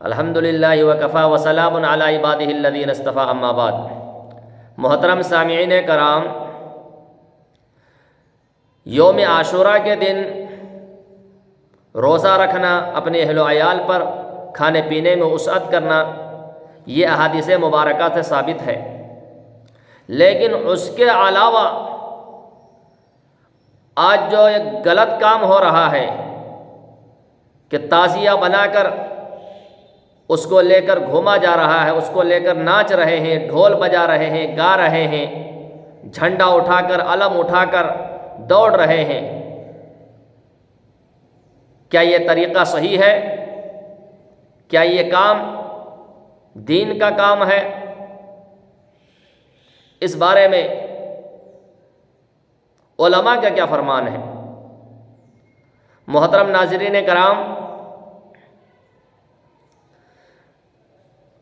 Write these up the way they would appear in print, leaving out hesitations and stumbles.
الحمدللہ وکفی وسلام علی عبادہ الذین اصطفی اما بعد۔ محترم سامعین کرام، یوم عاشوراء کے دن روزہ رکھنا، اپنے اہل و عیال پر کھانے پینے میں وسعت کرنا، یہ احادیث مبارکہ سے ثابت ہے۔ لیکن اس کے علاوہ آج جو ایک غلط کام ہو رہا ہے کہ تعزیہ بنا کر اس کو لے کر گھوما جا رہا ہے، اس کو لے کر ناچ رہے ہیں، ڈھول بجا رہے ہیں، گا رہے ہیں، جھنڈا اٹھا کر، علم اٹھا کر دوڑ رہے ہیں۔ کیا یہ طریقہ صحیح ہے؟ کیا یہ کام دین کا کام ہے؟ اس بارے میں علماء کا کیا فرمان ہے؟ محترم ناظرین کرام،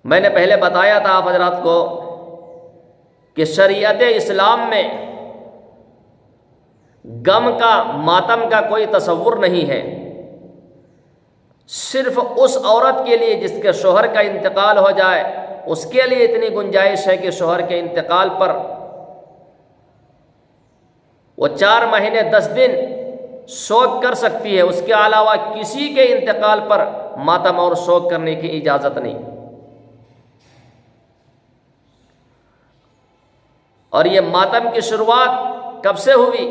میں نے پہلے بتایا تھا آپ حضرات کو کہ شریعت اسلام میں غم کا، ماتم کا کوئی تصور نہیں ہے۔ صرف اس عورت کے لیے جس کے شوہر کا انتقال ہو جائے، اس کے لیے اتنی گنجائش ہے کہ شوہر کے انتقال پر وہ 4 مہینے 10 دن شوق کر سکتی ہے، اس کے علاوہ کسی کے انتقال پر ماتم اور شوق کرنے کی اجازت نہیں۔ اور یہ ماتم کی شروعات کب سے ہوئی؟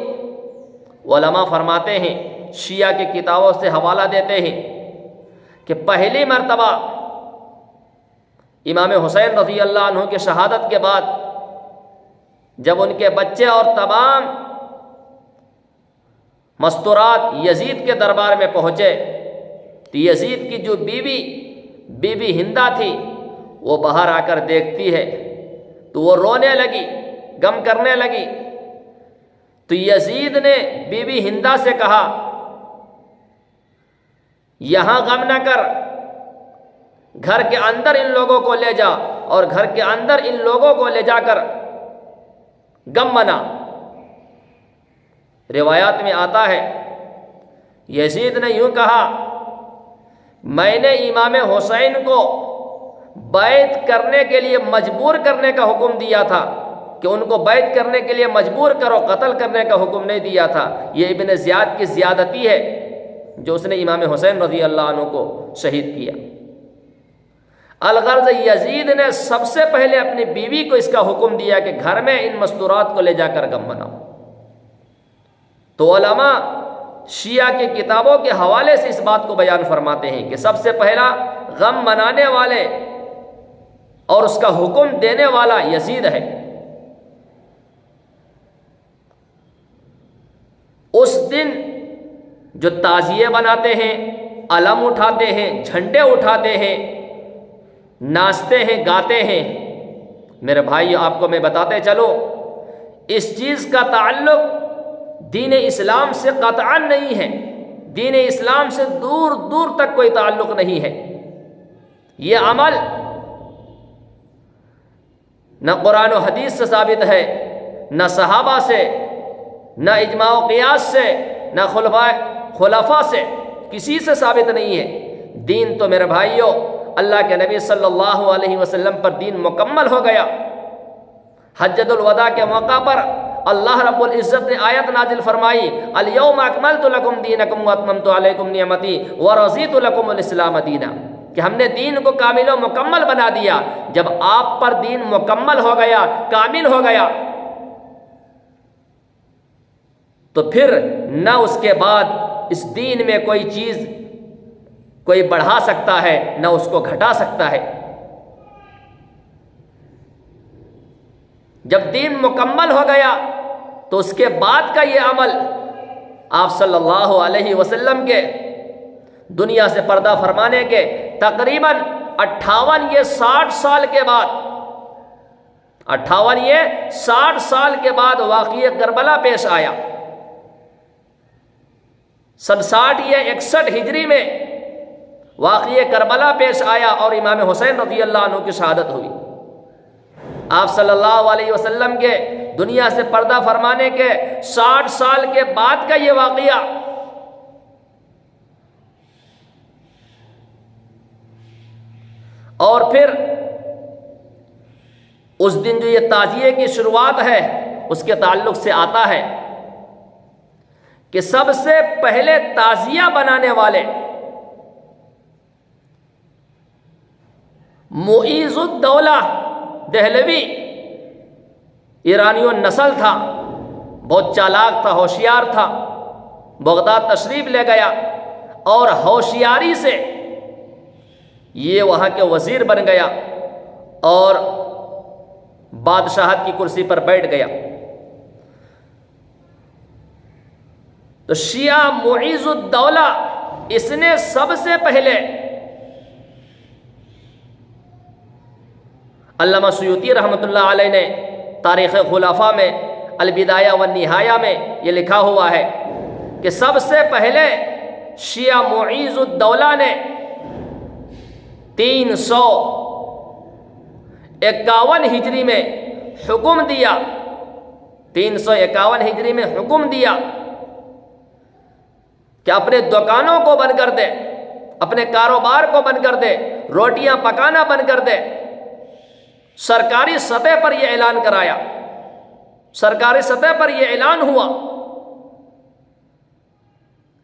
علماء فرماتے ہیں، شیعہ کی کتابوں سے حوالہ دیتے ہیں کہ پہلی مرتبہ امام حسین رضی اللہ عنہ کی شہادت کے بعد جب ان کے بچے اور تمام مستورات یزید کے دربار میں پہنچے تو یزید کی جو بی بی ہندہ تھی وہ باہر آ کر دیکھتی ہے تو وہ رونے لگی، غم کرنے لگی۔ تو یزید نے بی بی ہندہ سے کہا، یہاں غم نہ کر، گھر کے اندر ان لوگوں کو لے جا اور گھر کے اندر ان لوگوں کو لے جا کر غم منا۔ روایات میں آتا ہے یزید نے یوں کہا، میں نے امام حسین کو بیعت کرنے کے لیے مجبور کرنے کا حکم دیا تھا کہ ان کو بیعت کرنے کے لیے مجبور کرو، قتل کرنے کا حکم نہیں دیا تھا۔ یہ ابن زیاد کی زیادتی ہے جو اس نے امام حسین رضی اللہ عنہ کو شہید کیا۔ الغرض یزید نے سب سے پہلے اپنی بیوی کو اس کا حکم دیا کہ گھر میں ان مستورات کو لے جا کر غم مناؤ۔ تو علماء شیعہ کی کتابوں کے حوالے سے اس بات کو بیان فرماتے ہیں کہ سب سے پہلا غم منانے والے اور اس کا حکم دینے والا یزید ہے۔ اس دن جو تعزیے بناتے ہیں، علم اٹھاتے ہیں، جھنڈے اٹھاتے ہیں، ناچتے ہیں، گاتے ہیں، میرے بھائی آپ کو میں بتاتے چلوں، اس چیز کا تعلق دین اسلام سے قطعاً نہیں ہے، دین اسلام سے دور دور تک کوئی تعلق نہیں ہے۔ یہ عمل نہ قرآن و حدیث سے ثابت ہے، نہ صحابہ سے، نہ اجماع و قیاس سے، نہ خلفاء سے، کسی سے ثابت نہیں ہے۔ دین تو میرے بھائیوں اللہ کے نبی صلی اللہ علیہ وسلم پر دین مکمل ہو گیا۔ حجۃ الوداع کے موقع پر اللہ رب العزت نے آیت نازل فرمائی، الیوم اکملت لکم دینکم واتممت علیکم نعمتی ورضیت لکم الاسلام دینا، کہ ہم نے دین کو کامل و مکمل بنا دیا۔ جب آپ پر دین مکمل ہو گیا، کامل ہو گیا، تو پھر نہ اس کے بعد اس دین میں کوئی چیز کوئی بڑھا سکتا ہے، نہ اس کو گھٹا سکتا ہے۔ جب دین مکمل ہو گیا تو اس کے بعد کا یہ عمل آپ صلی اللہ علیہ وسلم کے دنیا سے پردہ فرمانے کے تقریباً 58 یہ 60 سال کے بعد، 58 یہ 60 سال کے بعد واقعہ کربلا پیش آیا۔ سن 60 یہ 61 ہجری میں واقعہ کربلا پیش آیا اور امام حسین رضی اللہ عنہ کی شہادت ہوئی۔ آپ صلی اللہ علیہ وسلم کے دنیا سے پردہ فرمانے کے 60 سال کے بعد کا یہ واقعہ اور پھر اس دن جو یہ تعزیے کی شروعات ہے اس کے تعلق سے آتا ہے کہ سب سے پہلے تعزیہ بنانے والے معیز الدولہ دہلوی ایرانی نسل تھا، بہت چالاک تھا، ہوشیار تھا، بغداد تشریف لے گیا اور ہوشیاری سے یہ وہاں کے وزیر بن گیا اور بادشاہت کی کرسی پر بیٹھ گیا۔ تو شیعہ معیز الدولہ اس نے سب سے پہلے، علامہ سیوطی رحمۃ اللہ علیہ نے تاریخ خلفاء میں البدایہ والنہایہ میں یہ لکھا ہوا ہے کہ سب سے پہلے شیعہ معیز الدولہ نے 351 ہجری میں حکم دیا، 351 ہجری میں حکم دیا کہ اپنے دکانوں کو بند کر دے، اپنے کاروبار کو بند کر دے، روٹیاں پکانا بند کر دے۔ سرکاری سطح پر یہ اعلان کرایا، سرکاری سطح پر یہ اعلان ہوا،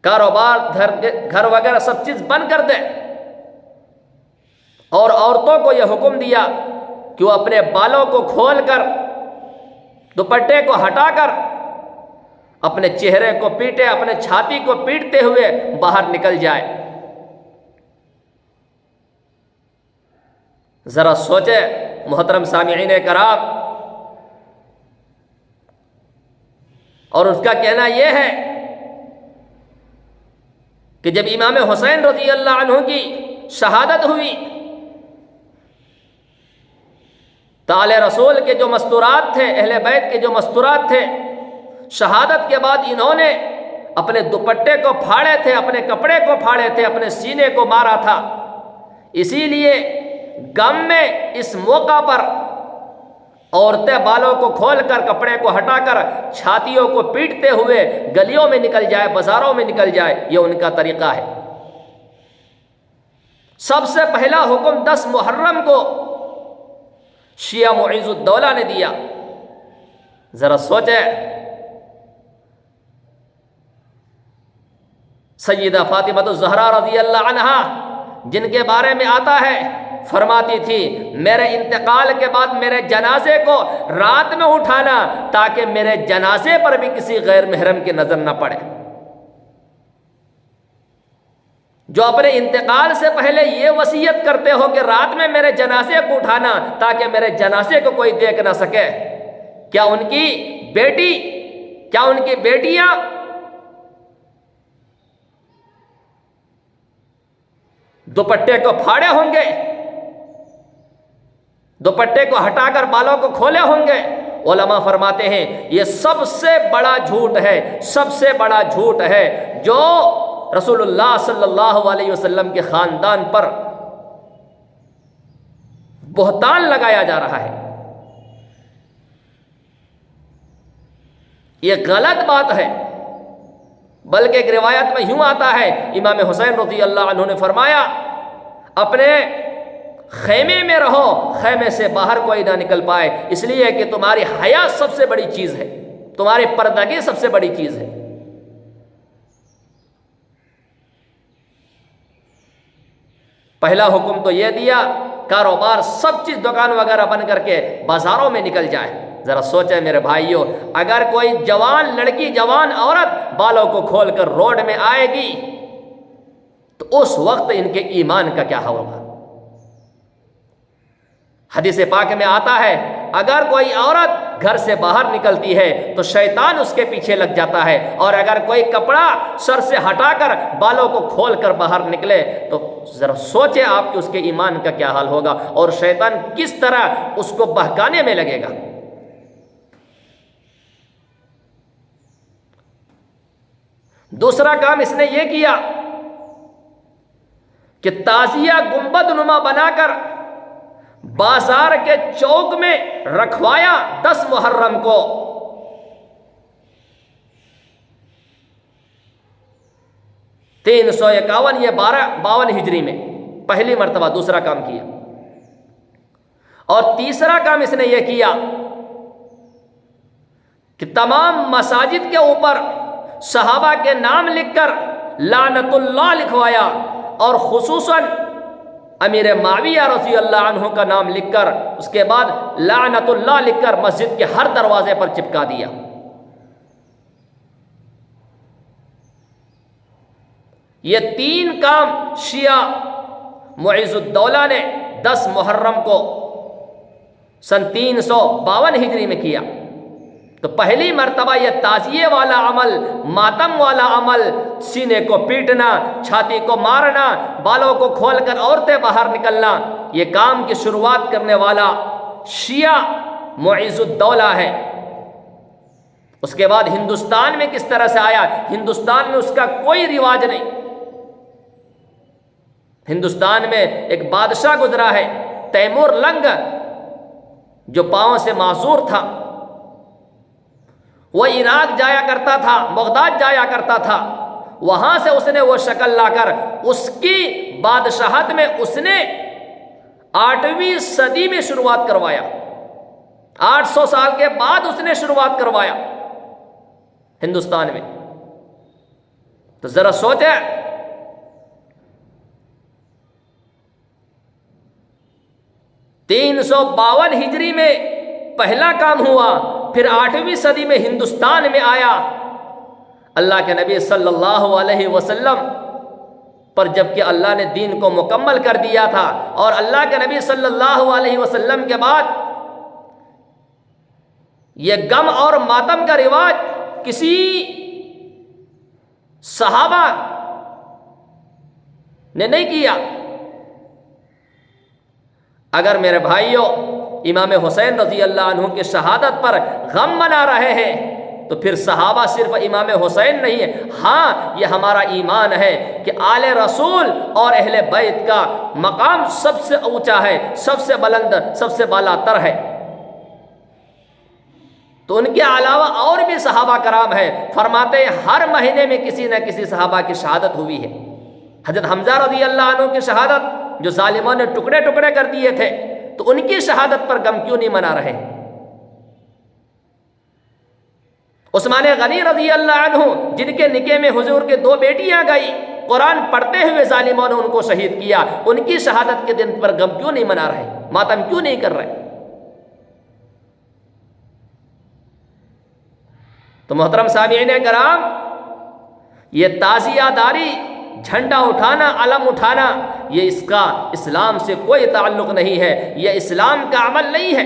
کاروبار گھر وغیرہ سب چیز بند کر دے، اور عورتوں کو یہ حکم دیا کہ وہ اپنے بالوں کو کھول کر، دوپٹے کو ہٹا کر، اپنے چہرے کو پیٹے، اپنے چھاتی کو پیٹتے ہوئے باہر نکل جائے۔ ذرا سوچے محترم سامعین کرام، اور اس کا کہنا یہ ہے کہ جب امام حسین رضی اللہ عنہ کی شہادت ہوئی تو آل رسول کے جو مستورات تھے، اہل بیت کے جو مستورات تھے، شہادت کے بعد انہوں نے اپنے دوپٹے کو پھاڑے تھے، اپنے کپڑے کو پھاڑے تھے، اپنے سینے کو مارا تھا۔ اسی لیے غم میں اس موقع پر عورتیں بالوں کو کھول کر، کپڑے کو ہٹا کر، چھاتیوں کو پیٹتے ہوئے گلیوں میں نکل جائے، بازاروں میں نکل جائے، یہ ان کا طریقہ ہے۔ سب سے پہلا حکم 10 محرم کو شیعہ معیز الدولہ نے دیا۔ ذرا سوچے، سیدہ فاطمہ الزہرا رضی اللہ عنہا جن کے بارے میں آتا ہے، فرماتی تھی میرے انتقال کے بعد میرے جنازے کو رات میں اٹھانا تاکہ میرے جنازے پر بھی کسی غیر محرم کی نظر نہ پڑے۔ جو اپنے انتقال سے پہلے یہ وصیت کرتے ہو کہ رات میں میرے جنازے کو اٹھانا تاکہ میرے جنازے کو کوئی دیکھ نہ سکے، کیا ان کی بیٹی، کیا ان کی بیٹیاں دوپٹے کو پھاڑے ہوں گے، دوپٹے کو ہٹا کر بالوں کو کھولے ہوں گے؟ علماء فرماتے ہیں یہ سب سے بڑا جھوٹ ہے، سب سے بڑا جھوٹ ہے جو رسول اللہ صلی اللہ علیہ وسلم کے خاندان پر بہتان لگایا جا رہا ہے۔ یہ غلط بات ہے، بلکہ ایک روایت میں یوں آتا ہے، امام حسین رضی اللہ عنہ نے فرمایا اپنے خیمے میں رہو، خیمے سے باہر کوئی نہ نکل پائے، اس لیے کہ تمہاری حیا سب سے بڑی چیز ہے، تمہاری پردگی سب سے بڑی چیز ہے۔ پہلا حکم تو یہ دیا کاروبار سب چیز دکان وغیرہ بند کر کے بازاروں میں نکل جائے۔ ذرا سوچیں میرے بھائیوں، اگر کوئی جوان لڑکی، جوان عورت بالوں کو کھول کر روڈ میں آئے گی تو اس وقت ان کے ایمان کا کیا ہوگا؟ حدیث پاک میں آتا ہے اگر کوئی عورت گھر سے باہر نکلتی ہے تو شیطان اس کے پیچھے لگ جاتا ہے، اور اگر کوئی کپڑا سر سے ہٹا کر بالوں کو کھول کر باہر نکلے تو ذرا سوچیں آپ کہ اس کے ایمان کا کیا حال ہوگا، اور شیطان کس طرح اس کو بہکانے میں لگے گا۔ دوسرا کام اس نے یہ کیا کہ تعزیہ گنبد نما بنا کر بازار کے چوک میں رکھوایا 10 محرم کو۔ 351 یہ 52 ہجری میں پہلی مرتبہ دوسرا کام کیا۔ اور تیسرا کام اس نے یہ کیا کہ تمام مساجد کے اوپر صحابہ کے نام لکھ کر لعنت اللہ لکھوایا، اور خصوصاً امیر معاویہ رضی اللہ عنہ کا نام لکھ کر اس کے بعد لعنت اللہ لکھ کر مسجد کے ہر دروازے پر چپکا دیا۔ یہ 3 کام شیعہ معز الدولہ نے 10 محرم کو سن 352 ہجری میں کیا۔ تو پہلی مرتبہ یہ تعزیے والا عمل، ماتم والا عمل، سینے کو پیٹنا، چھاتی کو مارنا، بالوں کو کھول کر عورتیں باہر نکلنا، یہ کام کی شروعات کرنے والا شیعہ معز الدولہ ہے۔ اس کے بعد ہندوستان میں کس طرح سے آیا؟ ہندوستان میں اس کا کوئی رواج نہیں۔ ہندوستان میں ایک بادشاہ گزرا ہے تیمور لنگ، جو پاؤں سے معذور تھا۔ وہ عراق جایا کرتا تھا، بغداد جایا کرتا تھا، وہاں سے اس نے وہ شکل لا کر اس کی بادشاہت میں اس نے 8ویں صدی میں شروعات کروایا۔ 800 سال کے بعد اس نے شروعات کروایا ہندوستان میں۔ تو ذرا سوچے، 352 ہجری میں پہلا کام ہوا، پھر 8ویں صدی میں ہندوستان میں آیا۔ اللہ کے نبی صلی اللہ علیہ وسلم پر جبکہ اللہ نے دین کو مکمل کر دیا تھا، اور اللہ کے نبی صلی اللہ علیہ وسلم کے بعد یہ غم اور ماتم کا رواج کسی صحابہ نے نہیں کیا۔ اگر میرے بھائیوں امام حسین رضی اللہ عنہ کی شہادت پر غم منا رہے ہیں تو پھر صحابہ صرف امام حسین نہیں ہے، ہاں یہ ہمارا ایمان ہے کہ آل رسول اور اہل بیت کا مقام سب سے اونچا ہے، سب سے بلند، سب سے بالا تر ہے۔ تو ان کے علاوہ اور بھی صحابہ کرام ہیں، فرماتے ہیں ہر مہینے میں کسی نہ کسی صحابہ کی شہادت ہوئی ہے۔ حضرت حمزہ رضی اللہ عنہ کی شہادت جو ظالموں نے ٹکڑے ٹکڑے کر دیے تھے، تو ان کی شہادت پر غم کیوں نہیں منا رہے؟ عثمان غنی رضی اللہ عنہ جن کے نکاح میں حضور کے 2 بیٹیاں گئی، قرآن پڑھتے ہوئے ظالموں نے ان کو شہید کیا، ان کی شہادت کے دن پر غم کیوں نہیں منا رہے؟ ماتم کیوں نہیں کر رہے؟ تو محترم سامعین کرام، یہ تعزیہ داری، جھنڈا اٹھانا، علم اٹھانا، یہ اس کا اسلام سے کوئی تعلق نہیں ہے، یہ اسلام کا عمل نہیں ہے۔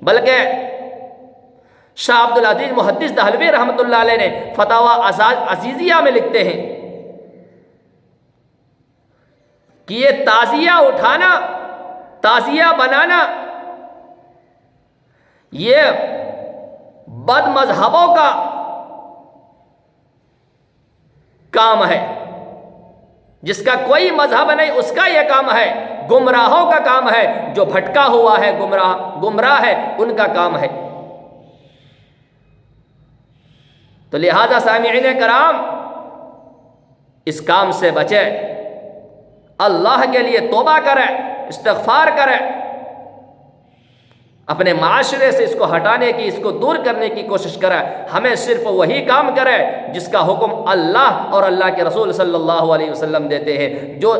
بلکہ شاہ عبد العزیز محدث دہلوی رحمۃ اللہ علیہ نے فتاوی عزیزیہ میں لکھتے ہیں کہ یہ تعزیہ اٹھانا، تعزیہ بنانا، یہ بد مذہبوں کا کام ہے، جس کا کوئی مذہب نہیں اس کا یہ کام ہے، گمراہوں کا کام ہے، جو بھٹکا ہوا ہے، گمراہ ہے، ان کا کام ہے۔ تو لہذا سامعین کرام، اس کام سے بچے، اللہ کے لیے توبہ کرے، استغفار کرے، اپنے معاشرے سے اس کو ہٹانے کی، اس کو دور کرنے کی کوشش کرے۔ ہمیں صرف وہی کام کرے جس کا حکم اللہ اور اللہ کے رسول صلی اللہ علیہ وسلم دیتے ہیں، جو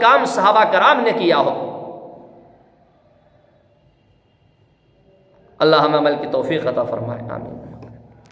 کام صحابہ کرام نے کیا ہو۔ اللہ ہمیں عمل کی توفیق عطا فرمائے، آمین۔